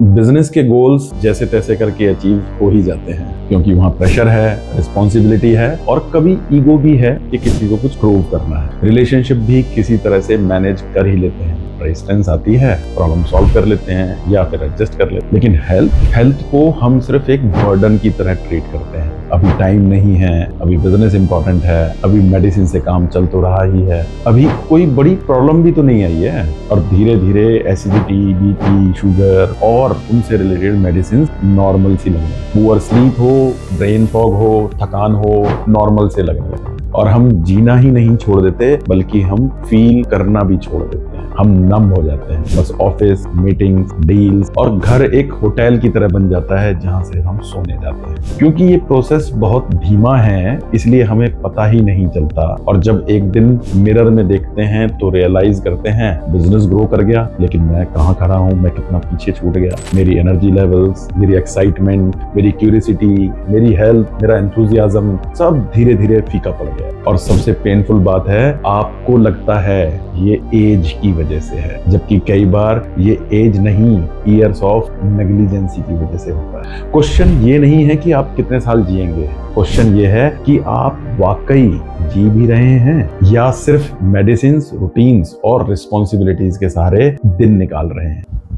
Business के goals जैसे तैसे करके अचीव हो ही जाते हैं, क्योंकि वहाँ प्रेशर है, रिस्पॉन्सिबिलिटी है और कभी ईगो भी है कि किसी को कुछ प्रूव करना है। रिलेशनशिप भी किसी तरह से मैनेज कर ही लेते हैं, रेजिस्टेंस आती है, प्रॉब्लम सॉल्व कर लेते हैं या फिर एडजस्ट कर लेते हैं। लेकिन हेल्थ को हम सिर्फ एक बर्डन की तरह ट्रीट करते हैं। अभी टाइम नहीं है, अभी बिजनेस इंपॉर्टेंट है, अभी मेडिसिन से काम चल तो रहा ही है, अभी कोई बड़ी प्रॉब्लम भी तो नहीं आई है। और धीरे धीरे एसिडिटी, बीपी, शुगर और उनसे रिलेटेड मेडिसिन नॉर्मल सी लगने लगी। पुअर स्लीप हो, ब्रेन फॉग हो, थकान हो, नॉर्मल से लगने लगे। और हम जीना ही नहीं छोड़ देते, बल्कि हम फील करना भी छोड़ देते हैं। हम नम हो जाते हैं। बस ऑफिस, मीटिंग्स, डील्स और घर एक होटल की तरह बन जाता है जहां से हम सोने जाते हैं। क्योंकि ये प्रोसेस बहुत धीमा है, इसलिए हमें पता ही नहीं चलता। और जब एक दिन मिरर में देखते हैं तो रियलाइज करते हैं बिजनेस ग्रो कर गया, लेकिन मैं कहाँ खड़ा हूँ, मैं कितना पीछे छूट गया। मेरी एनर्जी लेवल्स, मेरी एक्साइटमेंट, मेरी क्यूरियोसिटी, मेरी हेल्थ, मेरा एंथुजियाज्म सब धीरे धीरे फीका पड़ गया। और सबसे पेनफुल बात है, आपको लगता है ये एज की वजह से है, जबकि कई बार ये एज नहीं, ईयर्स ऑफ नेग्लिजेंसी की वजह से होता है। क्वेश्चन ये नहीं है कि आप कितने साल जिएंगे, क्वेश्चन ये है कि आप वाकई जी भी रहे हैं या सिर्फ मेडिसिन, रूटीन्स और रिस्पॉन्सिबिलिटीज के सहारे दिन निकाल रहे हैं।